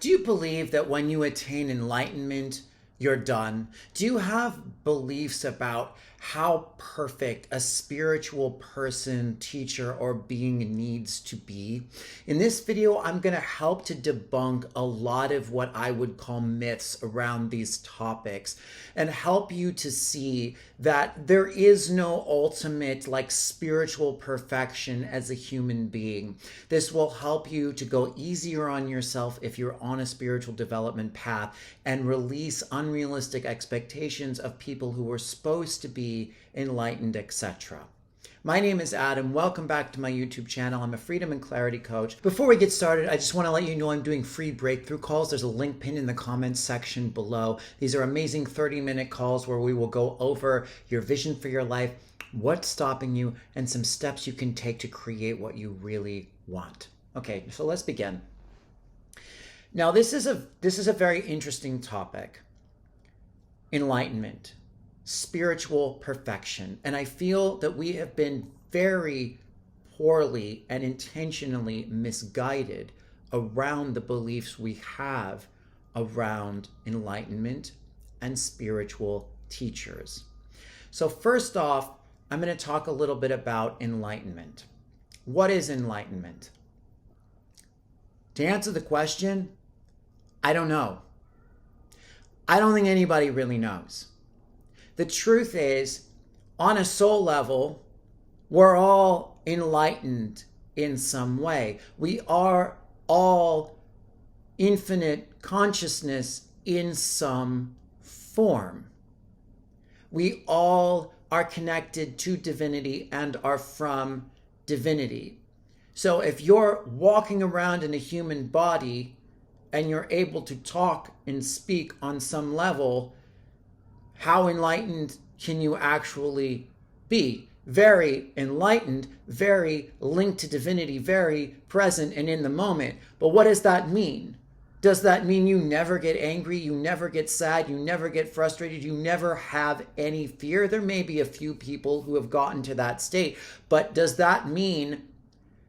Do you believe that when you attain enlightenment, you're done? Do you have beliefs about how perfect a spiritual person, teacher, or being needs to be? In this video, I'm going to help to debunk a lot of what I would call myths around these topics and help you to see that there is no ultimate spiritual perfection as a human being. This will help you to go easier on yourself if you're on a spiritual development path and release unrealistic expectations of people who are supposed to be enlightened, etc. My name is Adam. Welcome back to my YouTube channel. I'm a freedom and clarity coach. Before we get started, I just want to let you know I'm doing free breakthrough calls. There's a link pinned in the comments section below. These are amazing 30-minute calls where we will go over your vision for your life, what's stopping you, and some steps you can take to create what you really want. Okay, so let's begin. Now, this is a very interesting topic. Enlightenment, spiritual perfection. And I feel that we have been very poorly and intentionally misguided around the beliefs we have around enlightenment and spiritual teachers. So first off, I'm going to talk a little bit about enlightenment. What is enlightenment? To answer the question, I don't know. I don't think anybody really knows. The truth is, on a soul level, we're all enlightened in some way. We are all infinite consciousness in some form. We all are connected to divinity and are from divinity. So if you're walking around in a human body and you're able to talk and speak on some level, how enlightened can you actually be? Very enlightened, very linked to divinity, very present and in the moment. But what does that mean? Does that mean you never get angry, you never get sad, you never get frustrated, you never have any fear? There may be a few people who have gotten to that state, but does that mean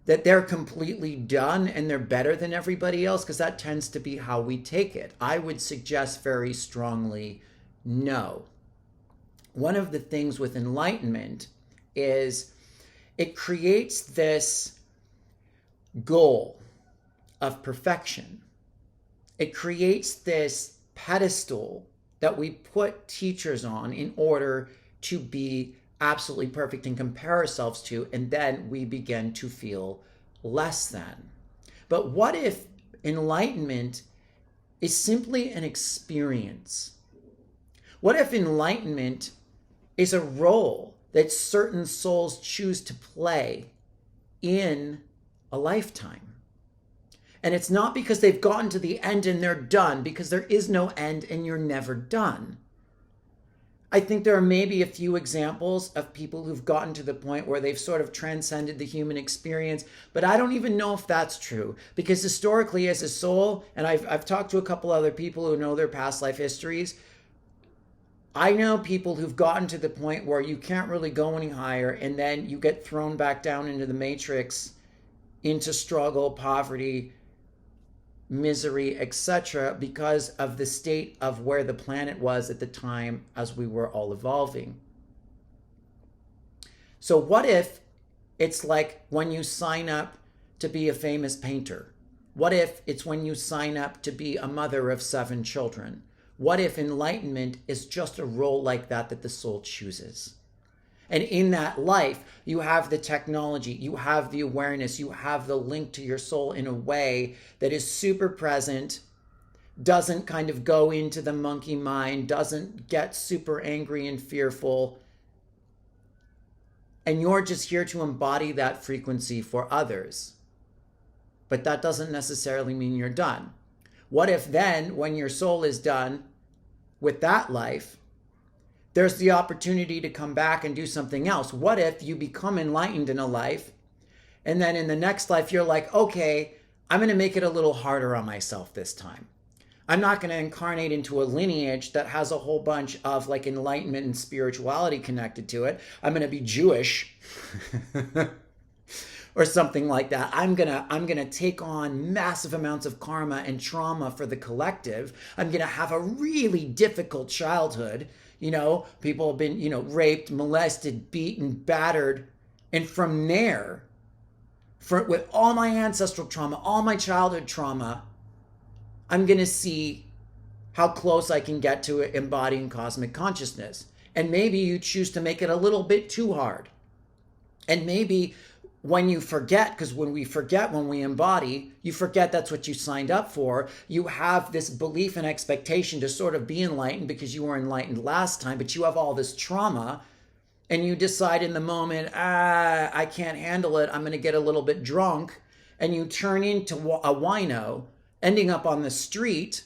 that they're completely done and they're better than everybody else? Because that tends to be how we take it. I would suggest very strongly, no. One of the things with enlightenment is it creates this goal of perfection. It creates this pedestal that we put teachers on in order to be absolutely perfect and compare ourselves to, and then we begin to feel less than. But what if enlightenment is simply an experience? What if enlightenment is a role that certain souls choose to play in a lifetime? And it's not because they've gotten to the end and they're done, because there is no end and you're never done. I think there are maybe a few examples of people who've gotten to the point where they've sort of transcended the human experience, but I don't even know if that's true, because historically as a soul, and I've talked to a couple other people who know their past life histories, I know people who've gotten to the point where you can't really go any higher, and then you get thrown back down into the matrix, into struggle, poverty, misery, etc., because of the state of where the planet was at the time as we were all evolving. So what if it's like when you sign up to be a famous painter? What if it's when you sign up to be a mother of 7 children? What if enlightenment is just a role like that that the soul chooses? And in that life, you have the technology, you have the awareness, you have the link to your soul in a way that is super present, doesn't kind of go into the monkey mind, doesn't get super angry and fearful. And you're just here to embody that frequency for others. But that doesn't necessarily mean you're done. What if then, when your soul is done with that life, there's the opportunity to come back and do something else? What if you become enlightened in a life, and then in the next life you're like, okay, I'm going to make it a little harder on myself this time. I'm not going to incarnate into a lineage that has a whole bunch of enlightenment and spirituality connected to it. I'm going to be Jewish. or something like that. I'm gonna take on massive amounts of karma and trauma for the collective. I'm gonna have a really difficult childhood. People have been, raped, molested, beaten, battered. And from there, with all my ancestral trauma, all my childhood trauma, I'm going to see how close I can get to embodying cosmic consciousness. And maybe you choose to make it a little bit too hard. And maybe when you forget, because when we forget, when we embody, you forget that's what you signed up for. You have this belief and expectation to sort of be enlightened because you were enlightened last time, but you have all this trauma. And you decide in the moment, I can't handle it. I'm going to get a little bit drunk. And you turn into a wino, ending up on the street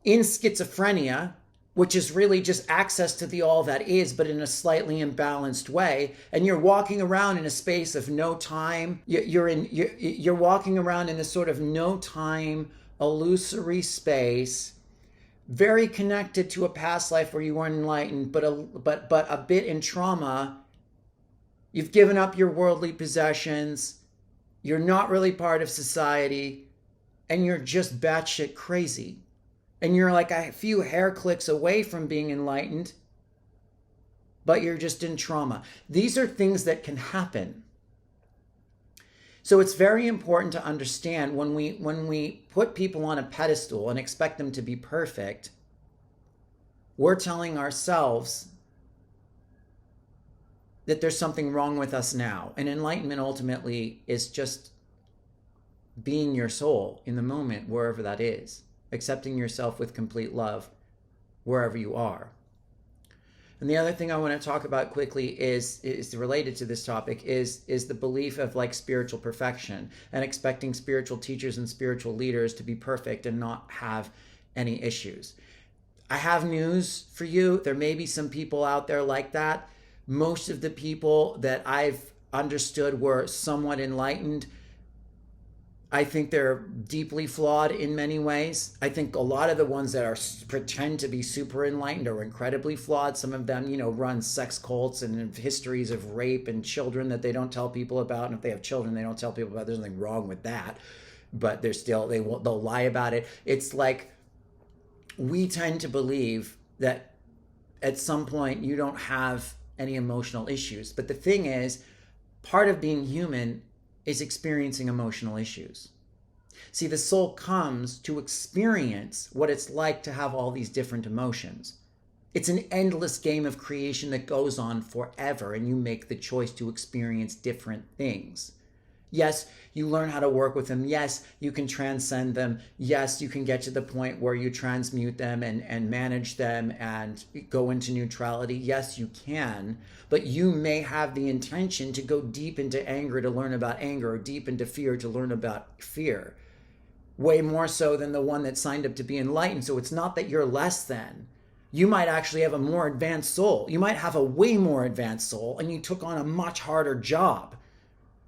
in schizophrenia, which is really just access to the all that is, but in a slightly imbalanced way. And you're walking around in a space of no time. You're walking around in this sort of no time, illusory space, very connected to a past life where you weren't enlightened, but a bit in trauma. You've given up your worldly possessions. You're not really part of society, and you're just batshit crazy. And you're like a few hair clicks away from being enlightened, but you're just in trauma. These are things that can happen. So it's very important to understand when we put people on a pedestal and expect them to be perfect, we're telling ourselves that there's something wrong with us now. And enlightenment ultimately is just being your soul in the moment, wherever that is, accepting yourself with complete love wherever you are. And the other thing I want to talk about quickly is related to this topic is the belief of like spiritual perfection and expecting spiritual teachers and spiritual leaders to be perfect and not have any issues. I have news for you. There may be some people out there like that. Most of the people that I've understood were somewhat enlightened. I think they're deeply flawed in many ways. I think a lot of the ones that pretend to be super enlightened are incredibly flawed. Some of them, run sex cults and histories of rape and children that they don't tell people about. And if they have children, they don't tell people about. There's nothing wrong with that, but they'll lie about it. It's like we tend to believe that at some point you don't have any emotional issues. But the thing is, part of being human is experiencing emotional issues. See, the soul comes to experience what it's like to have all these different emotions. It's an endless game of creation that goes on forever, and you make the choice to experience different things. Yes, you learn how to work with them. Yes, you can transcend them. Yes, you can get to the point where you transmute them and manage them and go into neutrality. Yes, you can. But you may have the intention to go deep into anger to learn about anger, or deep into fear to learn about fear. Way more so than the one that signed up to be enlightened. So it's not that you're less than. You might actually have a more advanced soul. You might have a way more advanced soul, and you took on a much harder job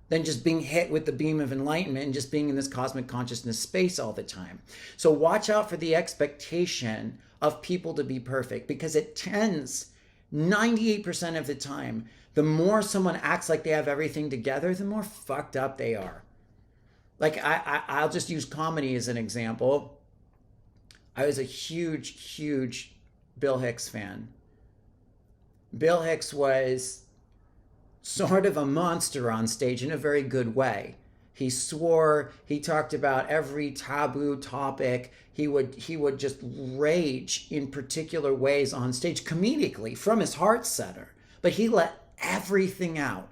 than just being hit with the beam of enlightenment and just being in this cosmic consciousness space all the time. So watch out for the expectation of people to be perfect, because it tends 98% of the time, the more someone acts like they have everything together, the more fucked up they are. Like I'll just use comedy as an example. I was a huge Bill Hicks fan. Bill Hicks was sort of a monster on stage in a very good way. He swore, he talked about every taboo topic. He would just rage in particular ways on stage, comedically, from his heart center. But he let everything out.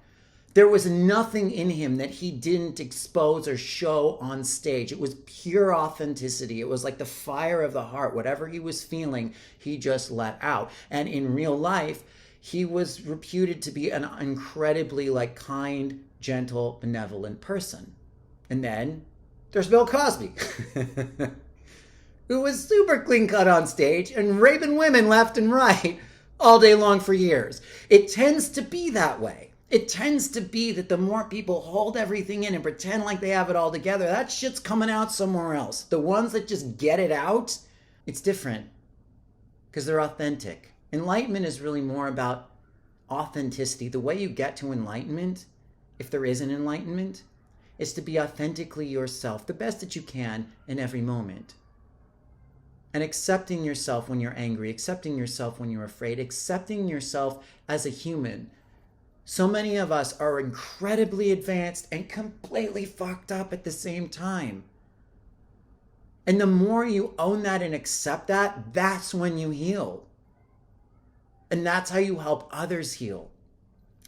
There was nothing in him that he didn't expose or show on stage. It was pure authenticity. It was like the fire of the heart. Whatever he was feeling, he just let out. And in real life, he was reputed to be an incredibly kind, gentle, benevolent person. And then there's Bill Cosby, who was super clean cut on stage and raping women left and right all day long for years. It tends to be that way. It tends to be that the more people hold everything in and pretend like they have it all together, that shit's coming out somewhere else. The ones that just get it out, it's different because they're authentic. Enlightenment is really more about authenticity. The way you get to enlightenment if there is an enlightenment, is to be authentically yourself, the best that you can in every moment. And accepting yourself when you're angry, accepting yourself when you're afraid, accepting yourself as a human. So many of us are incredibly advanced and completely fucked up at the same time. And the more you own that and accept that, that's when you heal. And that's how you help others heal.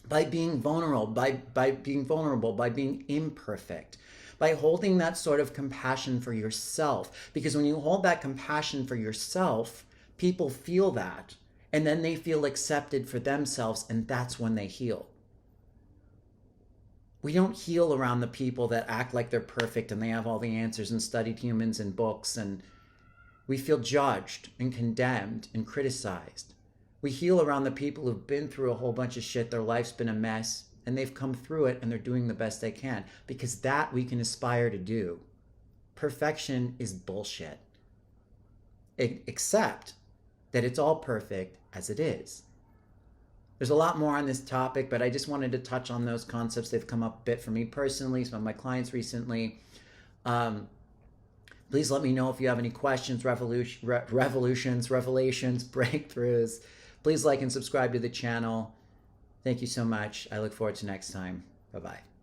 By being vulnerable, by being imperfect, by holding that sort of compassion for yourself. Because when you hold that compassion for yourself, people feel that. And then they feel accepted for themselves, and that's when they heal. We don't heal around the people that act like they're perfect and they have all the answers and studied humans and books, and we feel judged and condemned and criticized. We heal around the people who've been through a whole bunch of shit, their life's been a mess, and they've come through it and they're doing the best they can, because that we can aspire to do. Perfection is bullshit. Except that it's all perfect as it is. There's a lot more on this topic, but I just wanted to touch on those concepts. They've come up a bit for me personally, some of my clients recently. Please let me know if you have any questions, revolutions, revelations, breakthroughs. Please like and subscribe to the channel. Thank you so much. I look forward to next time. Bye-bye.